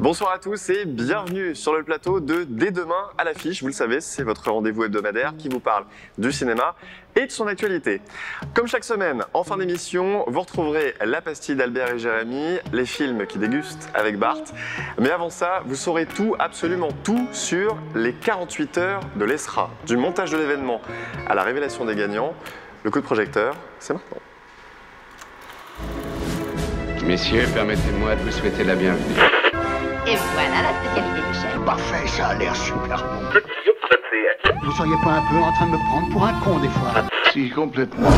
Bonsoir à tous et bienvenue sur le plateau de Dès demain à l'affiche. Vous le savez, c'est votre rendez-vous hebdomadaire qui vous parle du cinéma et de son actualité. Comme chaque semaine, en fin d'émission, vous retrouverez la pastille d'Albert et Jérémy, les films qui dégustent avec Bart. Mais avant ça, vous saurez tout, absolument tout, sur les 48 heures de l'ESRA. Du montage de l'événement à la révélation des gagnants. Le coup de projecteur, c'est maintenant. Messieurs, permettez-moi de vous souhaiter la bienvenue. Et voilà la spécialité du chef. Parfait, ça a l'air super bon. Vous seriez pas un peu en train de me prendre pour un con des fois? Si, complètement.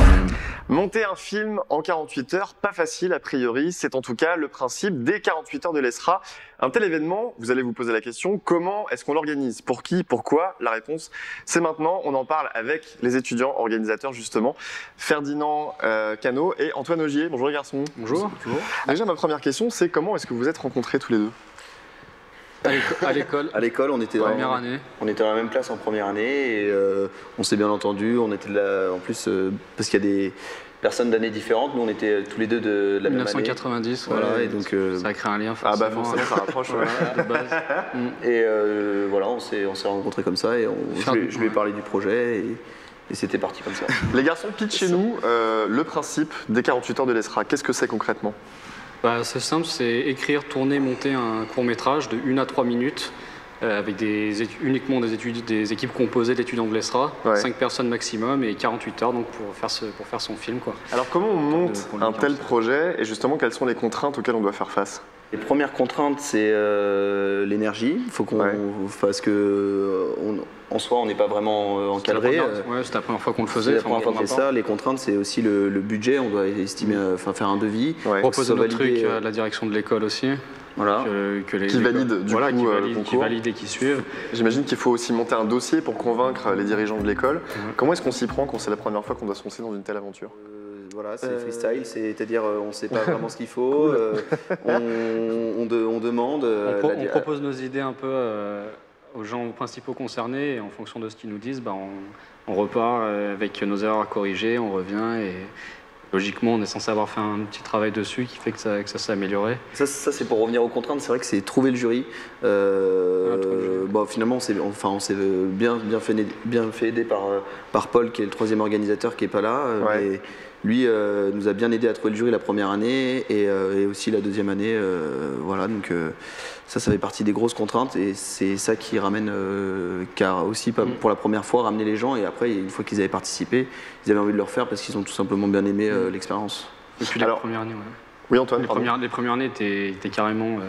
Monter un film en 48 heures, pas facile a priori, c'est en tout cas le principe des 48 heures de l'ESRA. Un tel événement, vous allez vous poser la question, comment est-ce qu'on l'organise? Pour qui? Pourquoi? La réponse, c'est maintenant. On en parle avec les étudiants organisateurs justement, Ferdinand Cano et Antoine Augier. Bonjour les garçons. Bonjour. Déjà ma première question, c'est comment est-ce que vous vous êtes rencontrés tous les deux? À l'école. À l'école, on était Première année. On était dans la même classe en première année et on s'est bien entendu. On était là, en plus, parce qu'il y a des personnes d'années différentes. Nous, on était tous les deux de la même année. 1990, Voilà, ouais, et donc, ça a créé un lien Ah forcément. bah forcément ça rapproche. Ouais. De base. Et voilà, on s'est rencontrés comme ça et je lui ai parlé du projet et c'était parti comme ça. Les garçons, pitchez-nous le principe des 48 heures de l'ESRA. Qu'est-ce que c'est concrètement? Bah, c'est simple, c'est écrire, tourner, monter un court-métrage de 1 à 3 minutes avec uniquement des équipes composées d'étudiants de l'ESRA, Ouais. 5 personnes maximum et 48 heures donc, pour faire son film. Quoi. Alors comment on monte pour un les tel 48 heures. projet et justement quelles sont les contraintes auxquelles on doit faire face? Les premières contraintes, c'est l'énergie. Il faut qu'on fasse en soi, on n'est pas vraiment encadré. C'était la première fois qu'on le C'est faisait. la première fois qu'on fait ça. Les contraintes, c'est aussi le budget. On doit estimer, faire un devis. Ouais. Proposer notre valider, truc à la direction de l'école aussi. Voilà. Qui valide du coup le qui concours. valide et qui suivent. J'imagine qu'il faut aussi monter un dossier pour convaincre les dirigeants de l'école. Comment est-ce qu'on s'y prend quand c'est la première fois qu'on doit se lancer dans une telle aventure? Voilà, c'est freestyle, c'est-à-dire on ne sait pas vraiment ce qu'il faut, on demande. On propose nos idées un peu aux gens principaux concernés et en fonction de ce qu'ils nous disent, on repart avec nos erreurs à corriger, on revient et logiquement on est censé avoir fait un petit travail dessus qui fait que ça s'est amélioré. Ça c'est pour revenir aux contraintes, c'est vrai que c'est trouver le jury. Finalement on s'est bien fait aider par Paul qui est le troisième organisateur qui n'est pas là. Mais lui nous a bien aidé à trouver le jury la première année et aussi la deuxième année. Voilà, donc ça fait partie des grosses contraintes et c'est ça qui ramène, car aussi pour la première fois ramener les gens et après une fois qu'ils avaient participé, ils avaient envie de le refaire parce qu'ils ont tout simplement bien aimé l'expérience. Depuis la première année, Oui Antoine, les premières années étaient carrément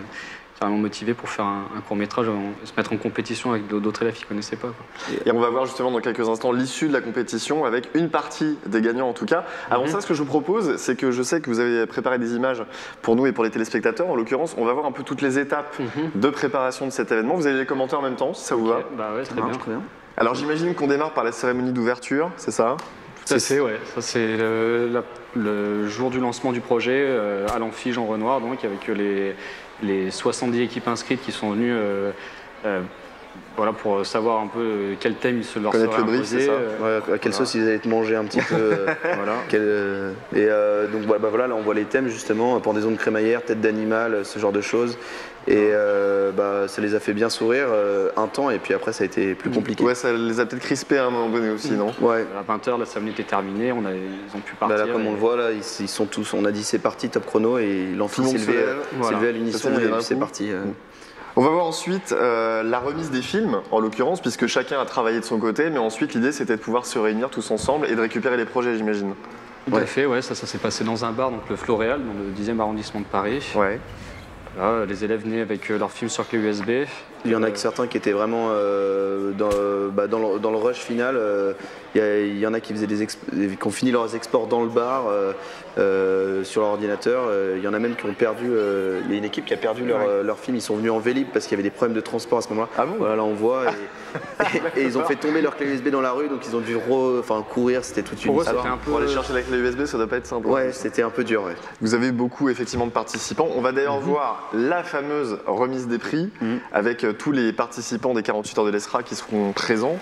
motivés pour faire un court-métrage, se mettre en compétition avec d'autres élèves qu'ils ne connaissaient pas. Quoi. Et on va voir justement dans quelques instants l'issue de la compétition avec une partie des gagnants en tout cas. Avant ça, ce que je vous propose, c'est que je sais que vous avez préparé des images pour nous et pour les téléspectateurs. En l'occurrence, on va voir un peu toutes les étapes de préparation de cet événement. Vous allez les commenter en même temps, si ça vous va. Bah ouais, très bien. Alors j'imagine qu'on démarre par la cérémonie d'ouverture, c'est ça? Ça c'est le jour du lancement du projet à l'Amphi Jean Renoir, donc avec les 70 équipes inscrites qui sont venues pour savoir un peu quel thème ils se leur seraient Connaître le brief, c'est ça? À quelle sauce ils allaient te manger un petit peu. Donc là on voit les thèmes justement, pendaison de crémaillère, tête d'animal, ce genre de choses. Et ça les a fait bien sourire un temps et puis après ça a été plus compliqué. Ouais, ça les a peut-être crispés à un moment donné aussi, non? Ouais. À 20h, la cérémonie était terminée, ils ont pu partir. Là, comme on le voit, là, ils sont tous, on a dit c'est parti, top chrono, et l'amphi s'est levé à l'unisson et puis c'est parti. On va voir ensuite la remise des films, en l'occurrence, puisque chacun a travaillé de son côté, mais ensuite l'idée c'était de pouvoir se réunir tous ensemble et de récupérer les projets, j'imagine. Tout à fait, ça s'est passé dans un bar, donc le Floréal, dans le 10e arrondissement de Paris. Ouais. Là, les élèves venaient avec leurs films sur clé USB. Il y en a certains qui étaient vraiment dans le rush final. Il y en a qui ont fini leurs exports dans le bar sur leur ordinateur. Il y en a même qui ont perdu. Il y a une équipe qui a perdu leur film. Ils sont venus en Vélib parce qu'il y avait des problèmes de transport à ce moment-là. Ah bon? Voilà, là on voit. Et ils ont fait tomber leur clé USB dans la rue, donc ils ont dû courir. C'était toute une histoire. Pour aller chercher la clé USB, ça doit pas être simple. Ouais, c'était un peu dur. Ouais. Vous avez beaucoup effectivement de participants. On va d'ailleurs voir la fameuse remise des prix avec tous les participants des 48 heures de l'ESRA qui seront présents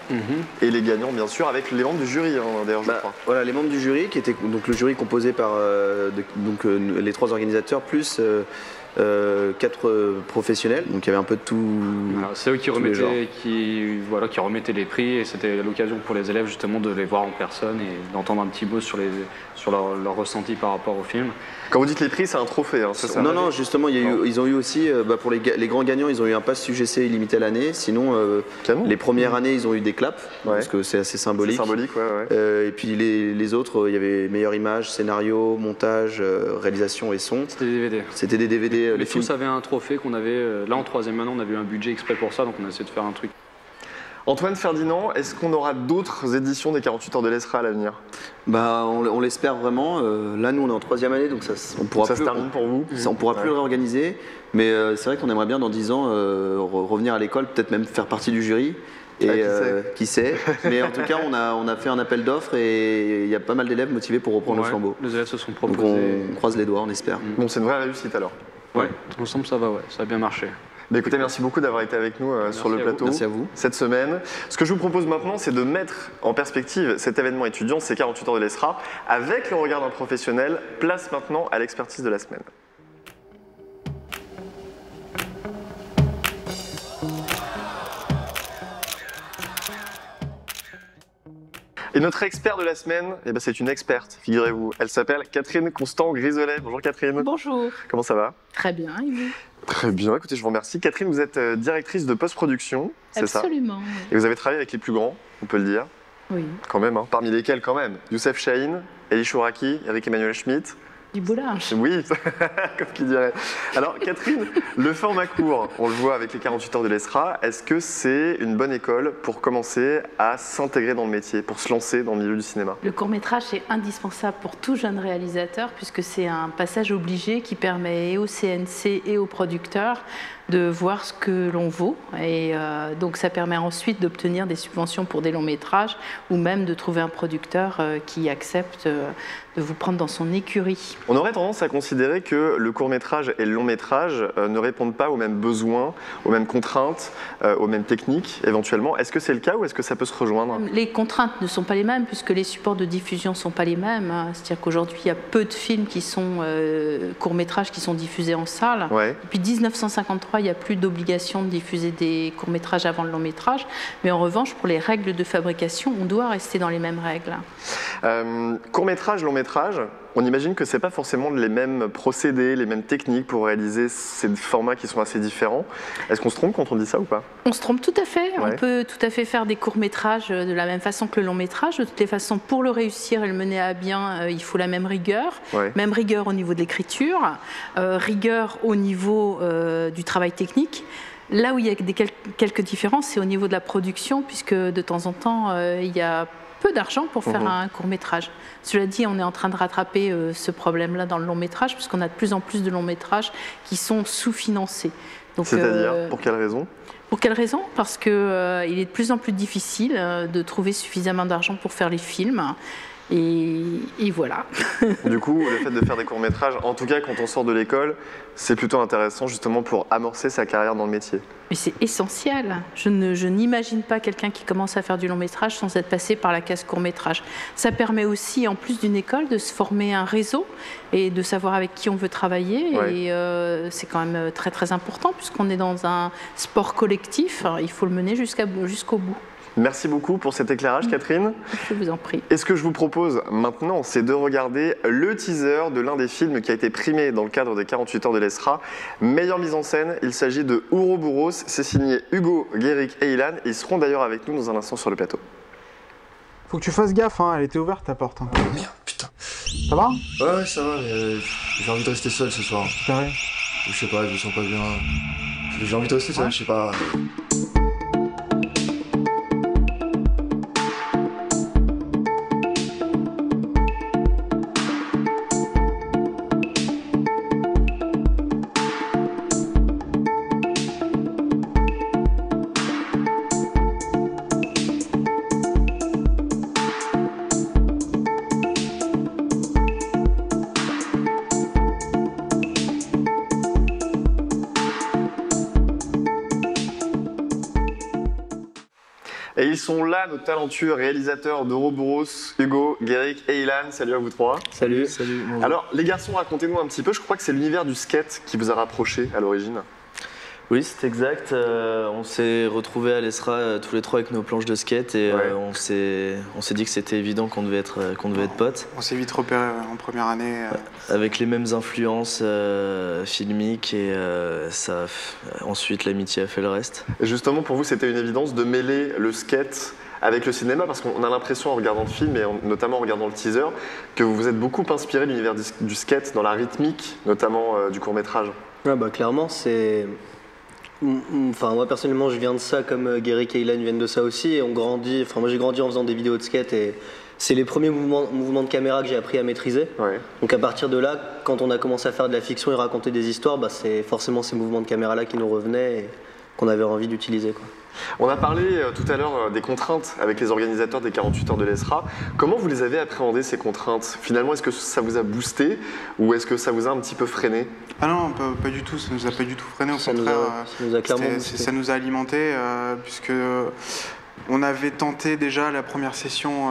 et les gagnants bien sûr avec les membres du jury d'ailleurs je crois. Voilà, les membres du jury qui étaient donc le jury composé par les trois organisateurs plus 4 professionnels, donc il y avait un peu de tout. Voilà, c'est eux qui remettaient les prix et c'était l'occasion pour les élèves justement de les voir en personne et d'entendre un petit mot sur leur ressenti par rapport au film. Quand vous dites les prix, c'est un trophée, hein, c'est ça? Non, justement, ils ont eu aussi, pour les grands gagnants, ils ont eu un pass UGC illimité à l'année. Sinon, les premières années, ils ont eu des claps, parce que c'est assez symbolique. C'est symbolique, ouais. Et puis les autres, il y avait meilleure image, scénario, montage, réalisation et son. C'était des DVD. C'était des DVD. Mais tous avaient un trophée qu'on avait. Là, en 3e année, on avait eu un budget exprès pour ça, donc on a essayé de faire un truc. Antoine Ferdinand, est-ce qu'on aura d'autres éditions des 48 heures de l'ESRA à l'avenir? On l'espère vraiment. Là, nous, on est en 3e année, donc on pourra ça se termine pour vous. On pourra plus le réorganiser. Mais c'est vrai qu'on aimerait bien, dans 10 ans, revenir à l'école, peut-être même faire partie du jury. Et qui sait. Mais en tout cas, on a fait un appel d'offres et il y a pas mal d'élèves motivés pour reprendre le flambeau. Les élèves se sont proposés. Donc on croise les doigts, on espère. Bon, c'est une vraie réussite alors. Ouais, ensemble ça va, ça a bien marché. Bah écoutez, merci beaucoup d'avoir été avec nous sur le plateau cette semaine. Ce que je vous propose maintenant, c'est de mettre en perspective cet événement étudiant, ces 48 heures de l'ESRA, avec le regard d'un professionnel. Place maintenant à l'expertise de la semaine. Et notre expert de la semaine, c'est une experte, figurez-vous. Elle s'appelle Catherine Constant-Grisolet. Bonjour Catherine. Bonjour. Comment ça va? Très bien, et vous? Très bien, écoutez, je vous remercie. Catherine, vous êtes directrice de post-production, c'est ça? Absolument. Et vous avez travaillé avec les plus grands, on peut le dire. Oui. Quand même, hein. Parmi lesquels quand même Youssef Chahine, Elie Chouraki, Eric Emmanuel Schmitt. Du boulage. Oui, comme qui dirait. Alors Catherine, le format court, on le voit avec les 48 heures de l'ESRA, est-ce que c'est une bonne école pour commencer à s'intégrer dans le métier, pour se lancer dans le milieu du cinéma? Le court-métrage est indispensable pour tout jeune réalisateur puisque c'est un passage obligé qui permet et au CNC et aux producteurs de voir ce que l'on vaut et donc ça permet ensuite d'obtenir des subventions pour des longs métrages ou même de trouver un producteur qui accepte de vous prendre dans son écurie. On aurait tendance à considérer que le court-métrage et le long-métrage ne répondent pas aux mêmes besoins, aux mêmes contraintes, aux mêmes techniques éventuellement. Est-ce que c'est le cas ou est-ce que ça peut se rejoindre? Les contraintes ne sont pas les mêmes puisque les supports de diffusion ne sont pas les mêmes. C'est-à-dire qu'aujourd'hui il y a peu de films qui sont courts-métrages qui sont diffusés en salle. Ouais. Depuis 1953, il n'y a plus d'obligation de diffuser des courts-métrages avant le long-métrage. Mais en revanche, pour les règles de fabrication, on doit rester dans les mêmes règles. Court-métrage, long-métrage, on imagine que ce n'est pas forcément les mêmes procédés, les mêmes techniques pour réaliser ces formats qui sont assez différents. Est-ce qu'on se trompe quand on dit ça ou pas? On se trompe tout à fait. Ouais. On peut tout à fait faire des courts-métrages de la même façon que le long-métrage. De toutes les façons, pour le réussir et le mener à bien, il faut la même rigueur. Ouais. Même rigueur au niveau de l'écriture, rigueur au niveau du travail technique. Là où il y a quelques différences, c'est au niveau de la production, puisque de temps en temps, il y a peu d'argent pour faire un court-métrage. Cela dit, on est en train de rattraper ce problème-là dans le long-métrage, puisqu'on a de plus en plus de longs-métrages qui sont sous-financés. C'est-à-dire, pour quelle raison? Pour quelle raison? Parce qu'il est de plus en plus difficile de trouver suffisamment d'argent pour faire les films. Et voilà. Du coup, le fait de faire des courts-métrages, en tout cas quand on sort de l'école, c'est plutôt intéressant justement pour amorcer sa carrière dans le métier. Mais c'est essentiel. Je n'imagine pas quelqu'un qui commence à faire du long-métrage sans être passé par la case court-métrage. Ça permet aussi, en plus d'une école, de se former un réseau et de savoir avec qui on veut travailler. Ouais. Et c'est quand même très très important puisqu'on est dans un sport collectif. Il faut le mener jusqu'au bout. Merci beaucoup pour cet éclairage, Catherine. Je vous en prie. Et ce que je vous propose maintenant, c'est de regarder le teaser de l'un des films qui a été primé dans le cadre des 48 heures de l'ESRA. Meilleure mise en scène, il s'agit de Ouroboros. C'est signé Hugo, Guéric et Ilan. Ils seront d'ailleurs avec nous dans un instant sur le plateau. Faut que tu fasses gaffe, hein. Elle était ouverte ta porte. Hein. Oh merde, putain. Ça va? Ouais, ça va, mais j'ai envie de rester seul ce soir. T'as rien? Je sais pas, je me sens pas bien. J'ai envie de rester seul, je sais pas. Et ils sont là, nos talentueux réalisateurs d'Ouroboros, Hugo, Guéric et Ilan. Salut à vous trois. Salut. Bonjour. Alors, les garçons, racontez-nous un petit peu. Je crois que c'est l'univers du skate qui vous a rapproché à l'origine. Oui, c'est exact. On s'est retrouvés à l'ESRA tous les trois avec nos planches de skate et on s'est dit que c'était évident qu'on devait être potes. On s'est vite repéré en première année. Avec les mêmes influences filmiques et ensuite l'amitié a fait le reste. Et justement, pour vous, c'était une évidence de mêler le skate avec le cinéma, parce qu'on a l'impression en regardant le film et notamment en regardant le teaser que vous vous êtes beaucoup inspiré de l'univers du skate dans la rythmique, notamment du court-métrage. Ouais, bah, clairement, c'est... Enfin, moi personnellement, je viens de ça, comme Guéric et Ilan viennent de ça aussi, et on grandit. Enfin, moi j'ai grandi en faisant des vidéos de skate et c'est les premiers mouvements de caméra que j'ai appris à maîtriser. Ouais. Donc à partir de là, quand on a commencé à faire de la fiction et raconter des histoires, bah, c'est forcément ces mouvements de caméra là qui nous revenaient et qu'on avait envie d'utiliser, quoi. On a parlé tout à l'heure des contraintes avec les organisateurs des 48 heures de l'ESRA. Comment vous les avez appréhendées, ces contraintes? Finalement, est-ce que ça vous a boosté ou est-ce que ça vous a un petit peu freiné? Ah non, pas du tout, ça nous a pas du tout freiné, au contraire, ça nous a alimenté, puisque on avait tenté déjà la première session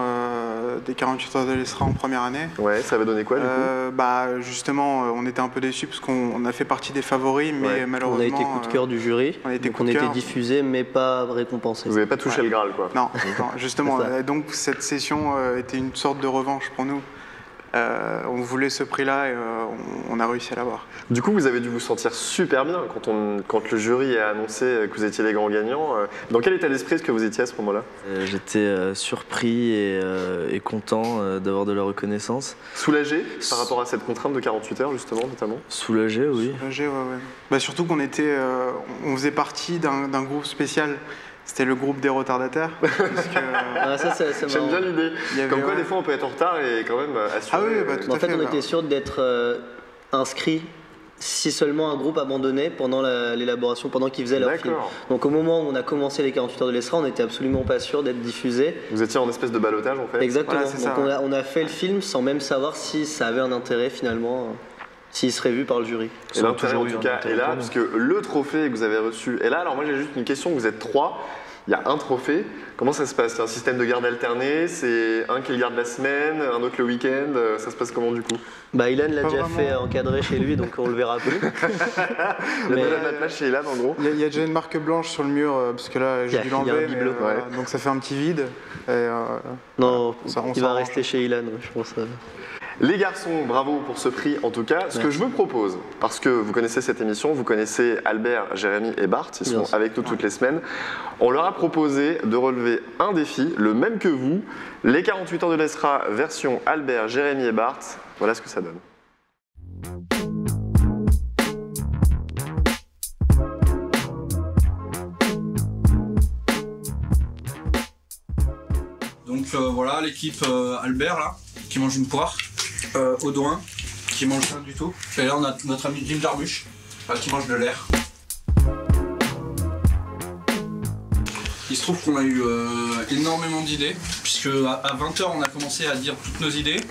des 48 heures de l'ESRA en première année. Ouais, ça avait donné quoi du coup? Bah justement, on était un peu déçus parce qu'on a fait partie des favoris, mais malheureusement... On a été coup de cœur du jury, on a été diffusé mais pas récompensé. Vous n'avez pas touché le Graal, quoi. Non, justement, donc cette session était une sorte de revanche pour nous. On voulait ce prix-là et on a réussi à l'avoir. Du coup, vous avez dû vous sentir super bien quand le jury a annoncé que vous étiez les grands gagnants. Dans quel état d'esprit est-ce que vous étiez à ce moment-là? J'étais surpris et content d'avoir de la reconnaissance. Soulagé par rapport à cette contrainte de 48 heures, justement, notamment? Soulagé, oui. Soulagé, ouais. Bah, surtout qu'on on faisait partie d'un groupe spécial. C'était le groupe des retardataires. J'aime bien l'idée. Comme quoi, des fois, on peut être en retard et quand même assurer. Ah oui, bah, tout en à fait, fait. On était sûr d'être inscrit si seulement un groupe abandonnait pendant l'élaboration, pendant qu'ils faisaient leur film. Donc au moment où on a commencé les 48 heures de l'ESRA, on n'était absolument pas sûr d'être diffusé. Vous étiez en espèce de ballottage, en fait? Exactement. Voilà, donc on a fait le film sans même savoir si ça avait un intérêt finalement. S'il serait vu par le jury. Et l'intérêt en tout cas est là, parce que le trophée que vous avez reçu est là. Alors moi j'ai juste une question, vous êtes trois, il y a un trophée. Comment ça se passe? C'est un système de garde alterné? C'est un qui le garde la semaine, un autre le week-end? Ça se passe comment du coup? Bah Ilan l'a déjà fait encadrer chez lui, donc on le verra plus. Il y a de la place chez Ilan en gros. Il y a déjà une marque blanche sur le mur, parce que là j'ai dû l'enlever, donc ça fait un petit vide. Et, non, il va rester chez Ilan, je pense. Les garçons, bravo pour ce prix en tout cas. Ce que je vous propose, parce que vous connaissez cette émission, vous connaissez Albert, Jérémy et Bart, ils sont avec nous toutes les semaines. On leur a proposé de relever un défi, le même que vous, les 48 heures de l'ESRA version Albert, Jérémy et Bart. Voilà ce que ça donne. Donc voilà l'équipe Albert là, qui mange une poire. Audouin qui mange rien du tout. Et là on a notre ami Jim Jarmusch qui mange de l'air. Il se trouve qu'on a eu énormément d'idées, puisque à 20h on a commencé à dire toutes nos idées,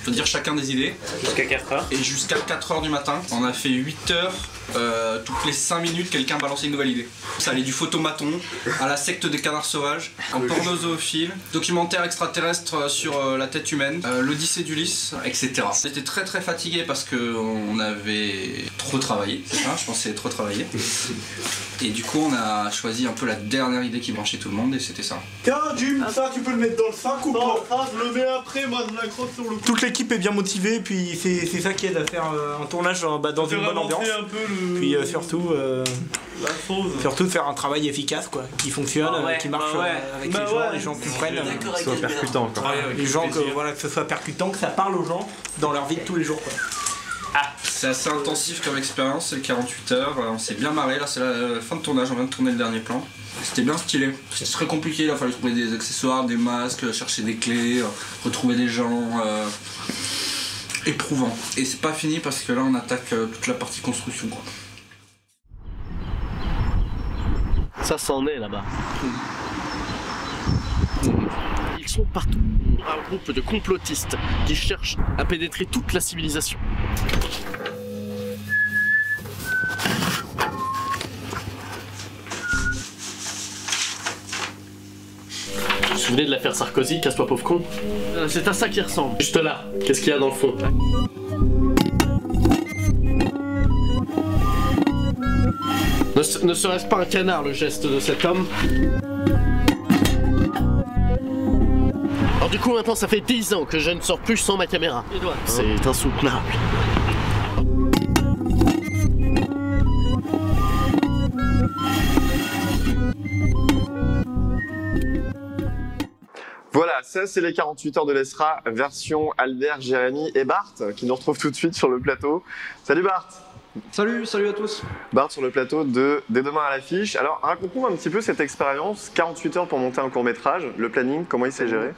c'est-à-dire chacun des idées. Jusqu'à 4h. Et jusqu'à 4h du matin, on a fait 8h, toutes les 5 minutes quelqu'un balançait une nouvelle idée. Ça allait du photomaton à la secte des canards sauvages, en pornosoophile, documentaire extraterrestre sur la tête humaine, l'Odyssée d'Ulysse, etc. On était très très fatigués parce qu'on avait trop travaillé, c'est ça, je pensais trop travaillé. Et du coup on a choisi un peu la dernière idée qui branchait tout le monde et c'était ça. Tiens Jim, ça tu peux le mettre dans le sac ou pas? Non, ça je le mets après, moi je l'accroche sur le... Toute l'équipe est bien motivée, puis c'est ça qui aide à faire un tournage dans une bonne ambiance. Un peu puis surtout de faire un travail efficace quoi, qui fonctionne, qui marche avec les gens comprennent. Que ce soit percutant quoi. Les gens que ce soit percutant, que ça parle aux gens dans leur vie de tous les jours quoi. C'est assez intensif comme expérience, c'est 48 heures, on s'est bien marré, là c'est la fin de tournage, on vient de tourner le dernier plan. C'était bien stylé, c'était très compliqué, il a fallu trouver des accessoires, des masques, chercher des clés, retrouver des gens, éprouvant. Et c'est pas fini parce que là on attaque toute la partie construction quoi. Ça s'en est là-bas. Ils sont partout. Un groupe de complotistes qui cherchent à pénétrer toute la civilisation. souvenez de l'affaire Sarkozy, casse-toi pauvre con? C'est à ça qu'il ressemble. Juste là, qu'est-ce qu'il y a dans le fond? Ne serait-ce pas un canard le geste de cet homme? Alors du coup maintenant ça fait 10 ans que je ne sors plus sans ma caméra. C'est insoutenable. Voilà, ça c'est les 48 heures de l'ESRA, version Albert, Jérémy et Bart, qui nous retrouvent tout de suite sur le plateau. Salut Bart! Salut à tous. Bart sur le plateau de Dès demain à l'affiche. Alors raconte-nous un petit peu cette expérience, 48 heures pour monter un court-métrage, le planning, comment il s'est géré?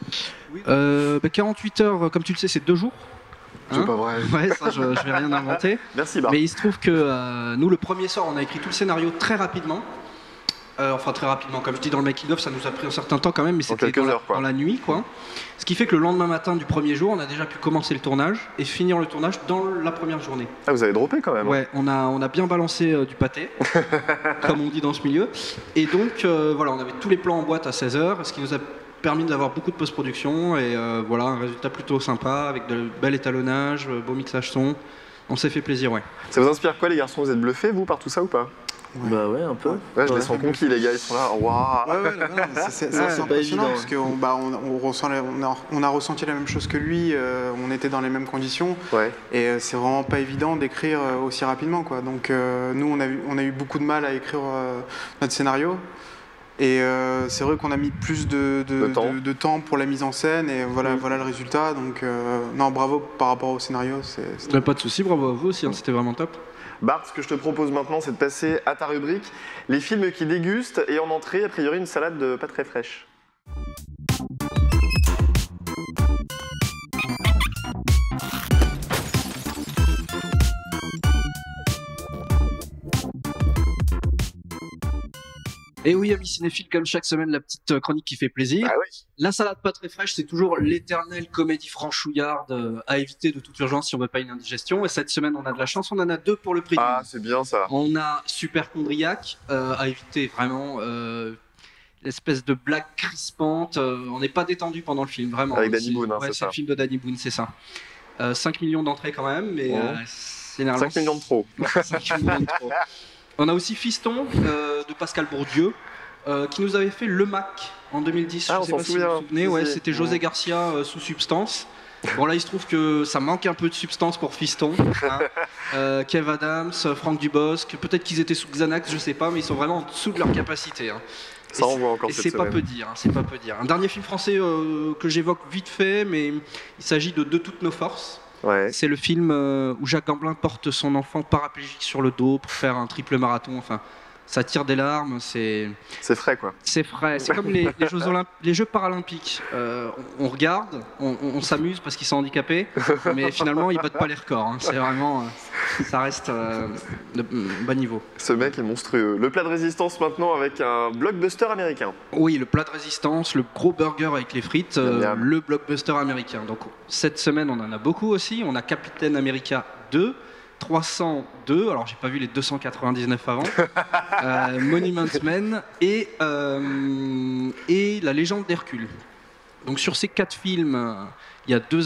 48 heures, comme tu le sais, c'est 2 jours. C'est pas vrai. Ouais, ça je vais rien inventer. Merci Bart. Mais il se trouve que nous, le premier soir, on a écrit tout le scénario très rapidement. Enfin très rapidement, comme je dis dans le making of, ça nous a pris un certain temps quand même, mais c'était dans la nuit quoi. Ce qui fait que le lendemain matin du premier jour, on a déjà pu commencer le tournage et finir le tournage dans la première journée. Ah, vous avez droppé quand même. Ouais, on a bien balancé du pâté, comme on dit dans ce milieu. Et donc voilà, on avait tous les plans en boîte à 16h, ce qui nous a permis d'avoir beaucoup de post-production et voilà, un résultat plutôt sympa avec de bel étalonnage, beau mixage son. On s'est fait plaisir, ouais. Ça vous inspire quoi les garçons? Vous êtes bluffés vous par tout ça ou pas? Ouais. Bah ouais, un peu. Ouais, je les sens conquis les gars, ils sont là. Waouh. C'est impressionnant parce qu'on a ressenti la même chose que lui, on était dans les mêmes conditions et c'est vraiment pas évident d'écrire aussi rapidement quoi. Donc nous on a eu beaucoup de mal à écrire notre scénario et c'est vrai qu'on a mis plus de temps pour la mise en scène et voilà le résultat. Donc non, bravo par rapport au scénario. Pas de souci, bravo à vous aussi, c'était vraiment top. Bart, ce que je te propose maintenant, c'est de passer à ta rubrique, les films qui dégustent, et en entrée, a priori, une salade pas très fraîche. Et oui, amis cinéphiles, comme chaque semaine, la petite chronique qui fait plaisir. Ah oui. La salade pas très fraîche, c'est toujours l'éternelle comédie franchouillarde à éviter de toute urgence si on veut pas une indigestion. Et cette semaine, on a de la chance, on en a 2 pour le prix. Ah, c'est bien ça. On a Superchondriac à éviter vraiment l'espèce de blague crispante. On n'est pas détendu pendant le film, vraiment. Avec Danny Boone, c'est ça. Le film de Danny Boone, c'est ça. 5 millions d'entrées quand même, mais c'est 5 millions de trop. 5 millions de trop. On a aussi Fiston de Pascal Bourdieu qui nous avait fait Le Mac en 2010. Ah, je sais pas si vous vous souvenez, ouais, c'était José Garcia sous substance. Bon là il se trouve que ça manque un peu de substance pour Fiston. Hein. Kev Adams, Franck Dubosc, peut-être qu'ils étaient sous Xanax, je sais pas, mais ils sont vraiment en dessous de leur capacité. Hein. Ça envoie encore cette semaine. C'est pas peu dire. Un dernier film français que j'évoque vite fait, mais il s'agit de toutes nos forces. Ouais. C'est le film où Jacques Gamblin porte son enfant paraplégique sur le dos pour faire un triple marathon. Enfin, ça tire des larmes. C'est frais, quoi. C'est frais. C'est comme les Jeux paralympiques. On regarde, on s'amuse parce qu'ils sont handicapés, mais finalement, ils battent pas les records. Hein. C'est vraiment, ça reste de bas niveau. Ce mec est monstrueux. Le plat de résistance maintenant avec un blockbuster américain. Oui, le plat de résistance, le gros burger avec les frites, le blockbuster américain. Donc cette semaine, on en a beaucoup aussi. On a Captain America 2. 302, alors j'ai pas vu les 299 avant, Monument Men et La Légende d'Hercule. Donc sur ces 4 films, il y a deux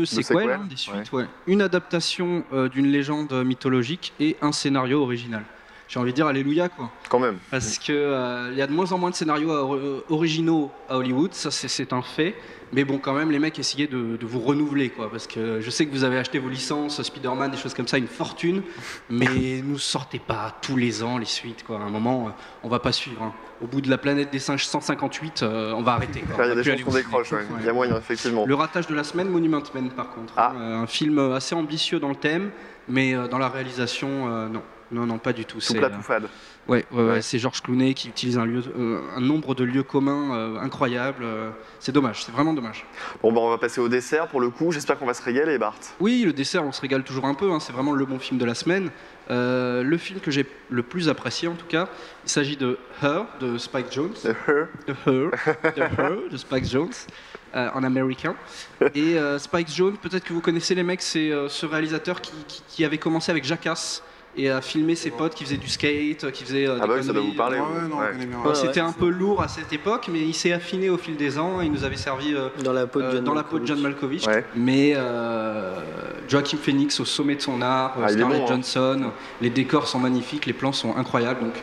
séquelles, des suites, ouais. Une adaptation d'une légende mythologique et un scénario original. J'ai envie de dire alléluia quoi. Quand même. Parce que y a de moins en moins de scénarios originaux à Hollywood, ça c'est un fait. Mais bon, quand même, les mecs, essayez de vous renouveler, quoi. Parce que je sais que vous avez acheté vos licences, Spider-Man, des choses comme ça, une fortune. Mais nous sortez pas tous les ans les suites, quoi. À un moment, on va pas suivre. Hein. Au bout de la planète des singes 158, on va arrêter. Quoi. Il y a des choses qu'on décroche, ouais. Il y a moyen, effectivement. Le ratage de la semaine, Monument Men, par contre. Un film assez ambitieux dans le thème, mais dans la réalisation, non. Non, pas du tout. Tout plat, tout fade. Ouais, c'est Georges Clooney qui utilise un nombre de lieux communs incroyables. C'est dommage, c'est vraiment dommage. Bon, on va passer au dessert pour le coup. J'espère qu'on va se régaler, Bart. Oui, le dessert, on se régale toujours un peu. Hein, c'est vraiment le bon film de la semaine. Le film que j'ai le plus apprécié, en tout cas, il s'agit de Her de Spike Jonze. The Her de Spike Jonze. En américain. Et Spike Jonze, peut-être que vous connaissez les mecs, c'est ce réalisateur qui avait commencé avec Jackass. et à filmer ses potes qui faisaient du skate, qui faisaient Ah bah oui, ça doit vous parler. C'était un peu lourd à cette époque, mais il s'est affiné au fil des ans. Il nous avait servi dans la peau de John Malkovich. Mais Joaquin Phoenix au sommet de son art, Scarlett Johansson, les décors sont magnifiques, les plans sont incroyables. Donc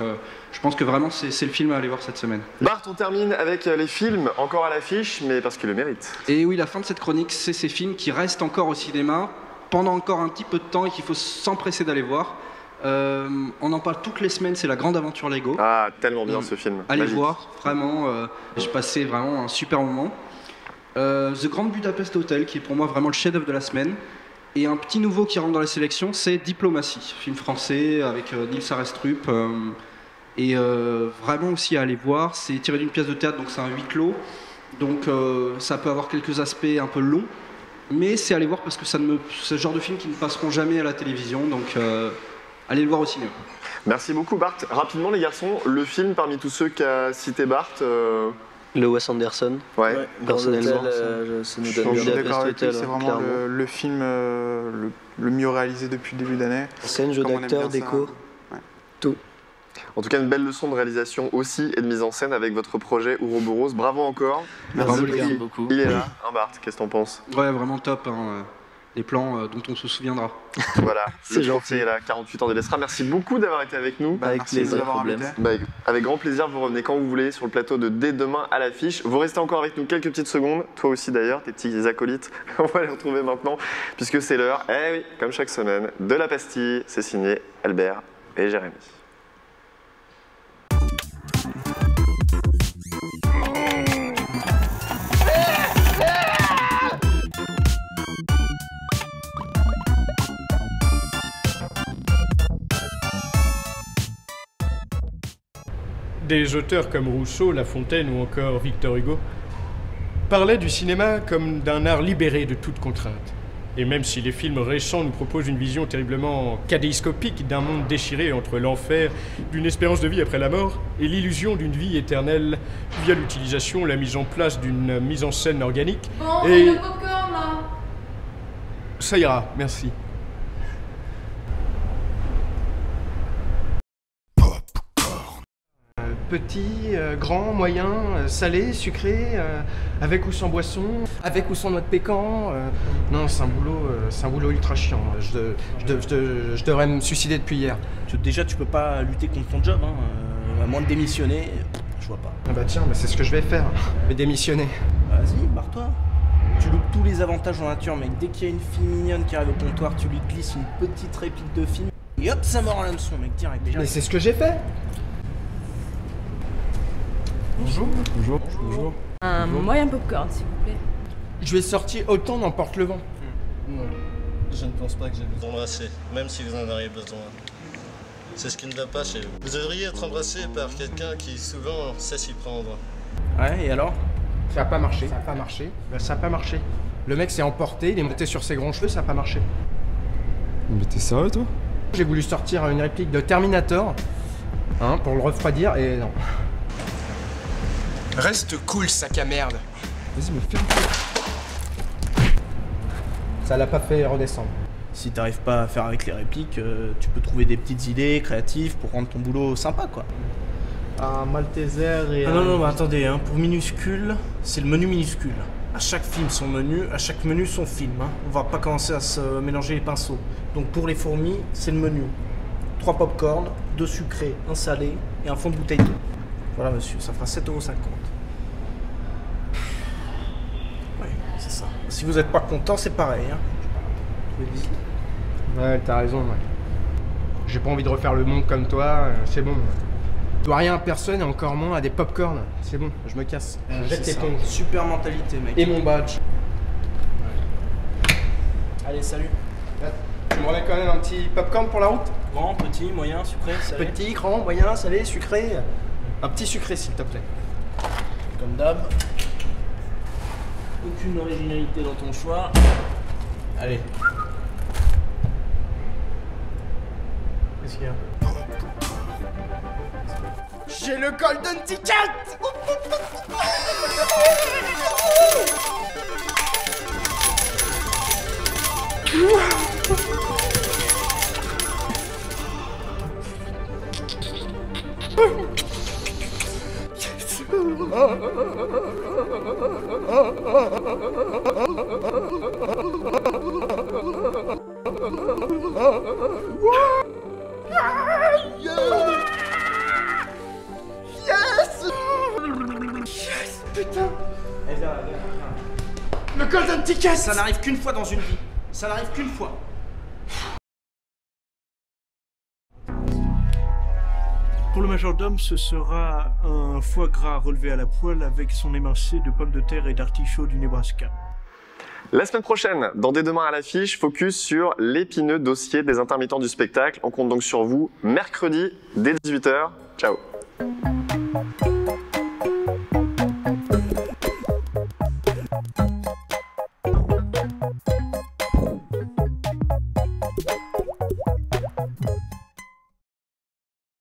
je pense que vraiment c'est le film à aller voir cette semaine. Bart, on termine avec les films encore à l'affiche, mais parce qu'ils le méritent. Et oui, la fin de cette chronique, c'est ces films qui restent encore au cinéma pendant encore un petit peu de temps et qu'il faut s'empresser d'aller voir. On en parle toutes les semaines, c'est La Grande Aventure Lego. Ah, tellement bien ce film. Allez Magique. voir, vraiment, j'ai passé vraiment un super moment. The Grand Budapest Hotel, qui est pour moi vraiment le chef-d'œuvre de la semaine. Et un petit nouveau qui rentre dans la sélection, c'est Diplomatie, film français avec Nils Arestrup. Et vraiment aussi à aller voir, c'est tiré d'une pièce de théâtre, donc c'est un huis clos. Donc ça peut avoir quelques aspects un peu longs. Mais c'est aller voir parce que c'est ce genre de films qui ne passeront jamais à la télévision, donc allez le voir au cinéma. Merci beaucoup Bart. Rapidement les garçons, le film parmi tous ceux qu'a cité Bart Le Wes Anderson. Ouais. Personnellement, ça nous donne bien. D'accord avec lui, c'est vraiment le film le mieux réalisé depuis le début d'année. Scène, jeu d'acteur, déco, tout. En tout cas, une belle leçon de réalisation aussi et de mise en scène avec votre projet Ouroboros. Bravo encore. Merci beaucoup. Il est là, hein Bart, qu'est-ce que t'en penses? Ouais, vraiment top. Des plans dont on se souviendra. Voilà, c'est gentil. Là, 48 ans de l'ESRA. Merci beaucoup d'avoir été avec nous. Avec plaisir. Avec grand plaisir, vous revenez quand vous voulez sur le plateau de Dès demain à l'affiche. Vous restez encore avec nous quelques petites secondes. Toi aussi d'ailleurs, tes petits acolytes. On va les retrouver maintenant puisque c'est l'heure, eh oui, comme chaque semaine, de la pastille. C'est signé Albert et Jérémy. Des auteurs comme Rousseau, La Fontaine ou encore Victor Hugo parlaient du cinéma comme d'un art libéré de toute contrainte. Et même si les films récents nous proposent une vision terriblement kaléidoscopique d'un monde déchiré entre l'enfer d'une espérance de vie après la mort et l'illusion d'une vie éternelle via l'utilisation, la mise en place d'une mise en scène organique. Bon, et... le popcorn là. Ça ira, merci. Petit, grand, moyen, salé, sucré, avec ou sans boisson, avec ou sans noix de pécan. Non, c'est un boulot ultra chiant. Je devrais me suicider depuis hier. Déjà, tu peux pas lutter contre ton job, hein. À moins de démissionner, je vois pas. Ah bah tiens, c'est ce que je vais faire. Je vais démissionner. Vas-y, barre-toi. Tu loupes tous les avantages en nature, mec. Dès qu'il y a une fille mignonne qui arrive au comptoir, tu lui glisses une petite réplique de film. Et hop, ça mord à l'hameçon, mec, direct. Mais c'est ce que j'ai fait. Bonjour. Bonjour. Bonjour. Un moyen popcorn, s'il vous plaît. Je vais sortir autant n'emporte le vent. Je ne pense pas que j'ai besoin d'embrasser, même si vous en auriez besoin. C'est ce qui ne va pas chez vous. Vous devriez être embrassé par quelqu'un qui souvent sait s'y prendre. Ouais, et alors? Ça n'a pas marché. Ça n'a pas marché. Ben, ça n'a pas marché. Le mec s'est emporté, il est monté sur ses grands cheveux, ça n'a pas marché. Mais t'es sérieux, toi? J'ai voulu sortir une réplique de Terminator, hein, pour le refroidir, et non. Reste cool, sac à merde. Vas-y, mais ferme. Ça l'a pas fait redescendre. Si t'arrives pas à faire avec les répliques, tu peux trouver des petites idées créatives pour rendre ton boulot sympa, quoi. Un Malteser et non, attendez, hein, pour minuscule, c'est le menu minuscule. À chaque film son menu, à chaque menu son film. Hein. On va pas commencer à se mélanger les pinceaux. Donc pour les fourmis, c'est le menu. 3 pop-corn, 2 sucrés, 1 salé et un fond de bouteille d'eau. Voilà monsieur, ça fera 7,50 €. Ouais, c'est ça. Si vous n'êtes pas content, c'est pareil. Hein. Ouais, t'as raison, ouais. J'ai pas envie de refaire le monde comme toi, c'est bon. Je dois rien à personne et encore moins à des pop-corn. C'est bon, je me casse. Je jette l'éponge. Super mentalité, mec. Et mon badge. Allez, salut. Tu me remets quand même un petit pop-corn pour la route? Grand, petit, moyen, sucré, salé. Petit, grand, moyen, salé, sucré. Un petit sucré, s'il te plaît. Comme d'hab. Aucune originalité dans ton choix. Allez. Qu'est-ce qu'il y a? J'ai le golden ticket. Yes, putain. Le golden ticket. Ça n'arrive qu'une fois dans une vie. Ça n'arrive qu'une fois. Pour le majordome, ce sera un foie gras relevé à la poêle avec son émincé de pommes de terre et d'artichaut du Nebraska. La semaine prochaine, dans Dès demain à l'affiche, focus sur l'épineux dossier des intermittents du spectacle. On compte donc sur vous mercredi dès 18 h. Ciao.